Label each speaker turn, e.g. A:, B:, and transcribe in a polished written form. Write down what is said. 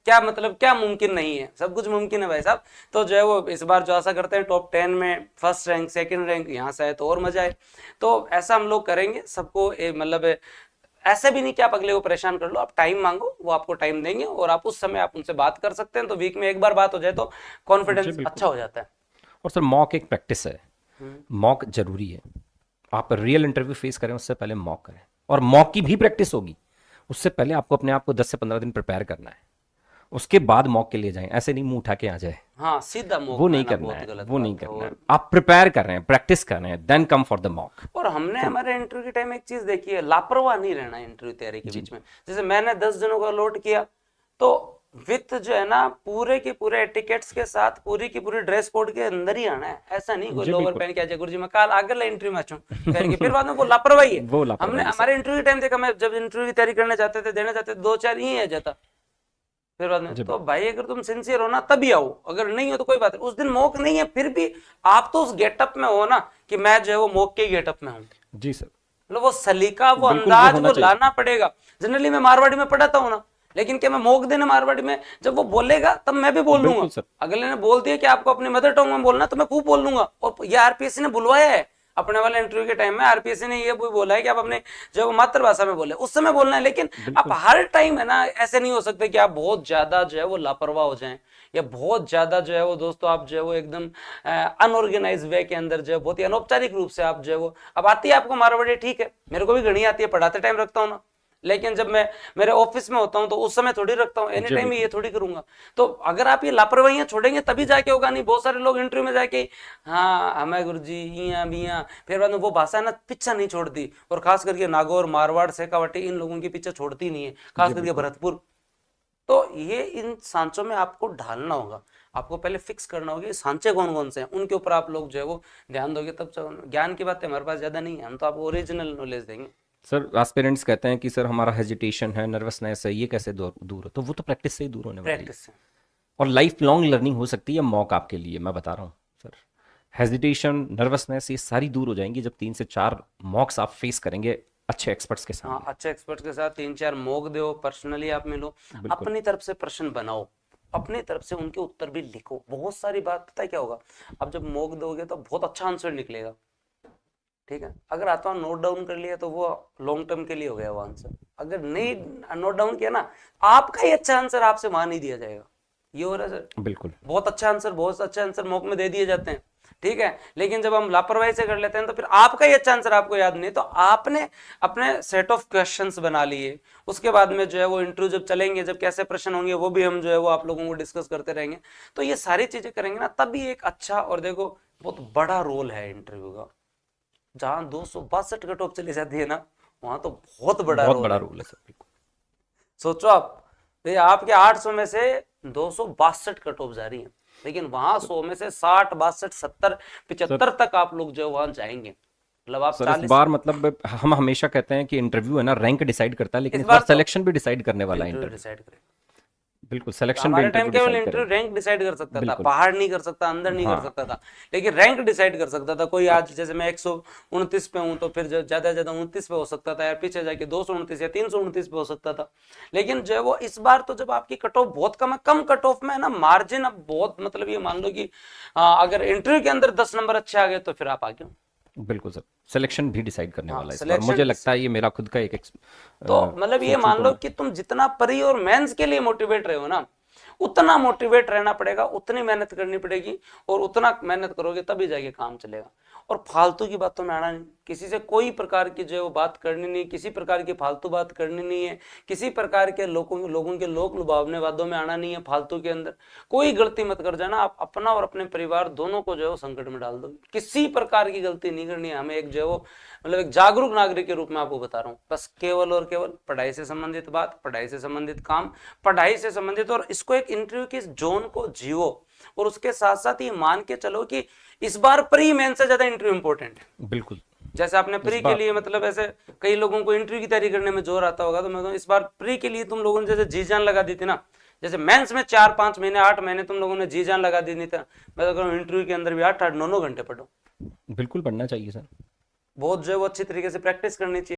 A: क्या मतलब क्या मुमकिन नहीं है, सब कुछ मुमकिन है भाई साहब। तो जो है वो इस बार जो आशा करते हैं टॉप 10 में फर्स्ट रैंक सेकंड रैंक यहाँ से आए तो और मजा आए। तो ऐसा हम लोग करेंगे सबको, मतलब ऐसे भी नहीं कि आप अगले को परेशान कर लो, आप टाइम मांगो, वो आपको टाइम देंगे और आप उस समय आप उनसे बात कर सकते हैं। तो वीक में एक बार बात हो जाए तो
B: जी
A: कॉन्फिडेंस
B: बिल्कुल।
A: अच्छा हो जाता है।
B: और सर मॉक एक प्रैक्टिस है,
A: हम्म,
B: मॉक जरूरी है। आप रियल इंटरव्यू फेस करें उससे पहले मॉक करें, और मॉक की भी प्रैक्टिस होगी। उससे पहले आपको अपने आप को 10 से 15 दिन प्रिपेयर करना है, उसके बाद मॉक के लिए जाएं। ऐसे नहीं मुंह उठा के आ जाए,
A: हाँ सीधा
B: वो
A: मोक में
B: नहीं
A: आना
B: करना
A: बहुत
B: है,
A: गलत
B: वो नहीं
A: बात है।
B: करना है। आप प्रिपेयर कर रहे हैं, प्रैक्टिस कर रहे हैं, then come for the mock.
A: और हमने
B: फिर
A: हमारे इंटरव्यू के टाइम एक चीज देखी है, लापरवाह नहीं रहना इंटरव्यू तैयारी के
B: जी
A: बीच में। जैसे मैंने 10 जनों का अलॉट किया, तो विथ जो है ना पूरे के पूरे एटिकेट्स के साथ पूरी की पूरी ड्रेस कोड के अंदर ही आना है। ऐसा नहीं कोई
B: जी
A: लोअर
B: बिल्कुल।
A: पहन के आ जाए, गुरुजी मैं कल आगे इंटरव्यू में आऊँ करके, फिर बाद में वो लापरवाही है।
B: वो
A: हमने
B: लापरवाही सर।
A: हमारे इंटरव्यू के टाइम देखा, मैं जब इंटरव्यू की तैयारी करने जाते थे, देने जाते थे, 2 4 ही आ जाता। फिर बाद में
B: जी
A: तो
B: बिल्कुल।
A: भाई अगर तुम सिंसियर हो ना तभी आओ, अगर नहीं हो तो कोई बात नहीं। उस दिन मॉक नहीं है फिर भी आप तो उस गेटअप में हो ना कि मैं जो है वो मॉक के गेटअप में हूँ।
B: जी सर।
A: मतलब वो सलीका, वो
B: बिल्कुल वो
A: अंदाज
B: होना
A: वो
B: चाहिए।
A: लाना पड़ेगा। जनरली मैं मारवाड़ी में पढ़ाता हूँ ना, लेकिन क्या मैं मोक देने मारवाड़ी में, जब वो बोलेगा तब मैं भी बोल लूंगा।
B: बिल्कुल सर।
A: अगले ने बोल दिया कि आपको अपनी मदर टंग में बोलना, तो मैं खूब बोल लूंगा। और ये आरपीएससी ने बुलवाया है अपने वाले इंटरव्यू के टाइम में, आरपीएससी ने ये भी बोला है कि आप अपने जो मातृभाषा में बोले उस समय बोलना है। लेकिन आप
B: बिल्कुल।
A: हर टाइम है ना, ऐसे नहीं हो सकते कि आप बहुत ज्यादा जो है वो लापरवाह हो जाएं, या बहुत ज्यादा जो है वो दोस्तों आप जो है वो एकदम अनऑर्गेनाइज वे के अंदर जो है बहुत ही अनौपचारिक रूप से आप जो है वो, अब आती है आपको मारवाड़ी ठीक है, मेरे को भी घनी आती है, पढ़ाते टाइम रखता हूँ ना। लेकिन जब मैं मेरे ऑफिस में होता हूँ तो उस समय थोड़ी रखता हूँ, एनी
B: जी
A: टाइम ये
B: बिल्कुल।
A: थोड़ी करूंगा। तो अगर आप ये लापरवाहियां छोड़ेंगे तभी जाके होगा। नहीं बहुत सारे लोग इंटरव्यू में जाके हाँ हमें गुरु जी इया बिया, फिर बाद में वो भाषा ना पीछा नहीं छोड़ती। और खास करके नागौर मारवाड़ शेखावाटी इन लोगों की पीछे छोड़ती नहीं है, खास
B: जी
A: करके
B: बिल्कुल।
A: भरतपुर। तो ये इन सांचों में आपको ढालना होगा, आपको पहले फिक्स करना होगा सांचे कौन कौन से हैं, उनके ऊपर आप लोग जो है वो ध्यान दोगे तब। ज्ञान की बात है हमारे पास ज्यादा नहीं है, हम तो आपको ओरिजिनल नॉलेज देंगे।
B: सर एस्पिरेंट्स कहते हैं कि सर हमारा हेजिटेशन है, नर्वसनेस है, ये कैसे दूर दूर हो? तो वो तो प्रैक्टिस से ही दूर होने वाली है।
A: प्रैक्टिस से।
B: और लाइफ लॉन्ग लर्निंग हो सकती है मॉक आपके लिए, मैं बता रहा हूँ सर। हेजिटेशन, नर्वसनेस, ये सारी दूर हो जाएंगी जब 3 से 4 मॉक्स आप फेस करेंगे अच्छे एक्सपर्ट्स के
A: हाँ
B: सामने।
A: अच्छे एक्सपर्ट के साथ 3 4 मॉक दो, पर्सनली आप मिलो,
B: बिल्कुल।
A: अपनी तरफ से प्रश्न बनाओ, अपनी तरफ से उनके उत्तर भी लिखो। बहुत सारी बात पता है क्या होगा, अब जब मॉक दोगे तो बहुत अच्छा आंसर निकलेगा, ठीक है। अगर आता नोट डाउन कर लिया तो वो लॉन्ग टर्म के लिए हो गया वो आंसर। अगर नहीं नोट डाउन किया ना, आपका ही अच्छा आंसर आपसे वहां नहीं दिया जाएगा। ये हो रहा है सर,
B: बिल्कुल।
A: बहुत अच्छे आंसर मॉक में दे दिए जाते हैं, ठीक है। लेकिन जब हम लापरवाही से कर लेते हैं तो फिर आपका ही अच्छा आंसर आपको याद नहीं। तो आपने अपने सेट ऑफ क्वेश्चंस बना लिए, उसके बाद में जो है वो इंटरव्यू जब चलेंगे, जब कैसे प्रश्न होंगे वो भी हम जो है वो आप लोगों को डिस्कस करते रहेंगे। तो ये सारी चीजें करेंगे ना तभी एक अच्छा, और देखो बहुत बड़ा रोल है इंटरव्यू का। जहां 262 कट ऑफ चली जाती है ना, वहां तो बहुत बड़ा
B: बहुत
A: रोल
B: बड़ा
A: है।
B: रूल है सर, बिल्कुल।
A: सोचो आप, ये आपके 800 में से 262 कट ऑफ जा रही है, लेकिन वहां 100 में से 60 62 70
B: सर
A: 75 तक आप लोग जो वहां जाएंगे, मतलब आप
B: सर इस
A: 40।
B: बार मतलब हम हमेशा कहते हैं कि इंटरव्यू है ना रैंक डिसाइड करता है, लेकिन
A: इस
B: इस बार
A: बार तो
B: सिलेक्शन भी डिसाइड करने वाला है
A: इंटरव्यू
B: इंटरव्यू।
A: डिसाइड करें।
B: बिल्कुल,
A: तो
B: सिलेक्शन भी
A: हमारे टाइम
B: इंटरव्यू
A: केवल
B: डिसाइड
A: इंटरव्यू
B: करेगा।
A: रैंक डिसाइड कर सकता था,
B: बिल्कुल।
A: पहाड़ नहीं कर सकता, अंदर नहीं कर
B: हाँ।
A: सकता था। लेकिन रैंक डिसाइड कर सकता था कोई।
B: अब
A: आज जैसे मैं 129 पे हूं तो फिर ज्यादा ज्यादा 29 पे हो सकता था, यार पीछे जाके 229 या 329 पे हो सकता था। लेकिन जो है वो इस बार तो जब आपकी कट ऑफ बहुत कम है, कम कट ऑफ में है ना, मार्जिन अब बहुत, मतलब ये मान लो कि अगर इंटरव्यू के अंदर 10 नंबर अच्छे आ गए तो फिर आप आगे हो।
B: बिल्कुल सर, सिलेक्शन भी डिसाइड करने
A: हाँ
B: वाला है इस बार, मुझे
A: सिलेक्शन।
B: लगता है ये मेरा खुद का एक
A: तो मतलब ये
B: सोचूं
A: मान
B: तो
A: लो
B: मैं।
A: कि तुम जितना प्री और मेंस के लिए मोटिवेट रहे हो ना, उतना मोटिवेट रहना पड़ेगा, उतनी मेहनत करनी पड़ेगी। और उतना मेहनत करोगे तभी जाके काम चलेगा। और फालतू की बातों में आना नहीं, किसी से कोई प्रकार की जो है वो बात करनी नहीं, किसी प्रकार की फालतू बात करनी नहीं है, किसी प्रकार के लोगों के लोक लुभावने वादों में आना नहीं है, फालतू के अंदर कोई गलती मत कर जाना। आप अपना और अपने परिवार दोनों को जो है वो संकट में डाल दो। किसी प्रकार की गलती नहीं करनी है हमें। एक जो है वो, मतलब एक जागरूक नागरिक के रूप में आपको बता रहा हूँ, बस केवल और केवल पढ़ाई से संबंधित बात, पढ़ाई से संबंधित काम, पढ़ाई से संबंधित। और इसको एक इंटरव्यू की जोन को जियो, और उसके साथ साथ ये मान के चलो कि इस बार प्री मेन से ज्यादा इंटरव्यू इंपॉर्टेंट है।
B: बिल्कुल।
A: जैसे आपने
B: इस
A: प्री के
B: बार
A: लिए, मतलब ऐसे कई लोगों को इंटरव्यू की तैयारी करने में जोर आता होगा, तो मैं कहूँ इस बार प्री के लिए तुम लोगों ने जैसे जी जान लगा दी थी ना, जैसे मेंस में 4 5 महीने 8 महीने तुम लोगों ने जी जान लगा दी नहीं था, मैं तो कहूँ इंटरव्यू के अंदर भी 8 8 9 9 घंटे पढ़ो।
B: बिल्कुल पढ़ना चाहिए सर।
A: बहुत जो है वो अच्छी तरीके से प्रैक्टिस करनी चाहिए।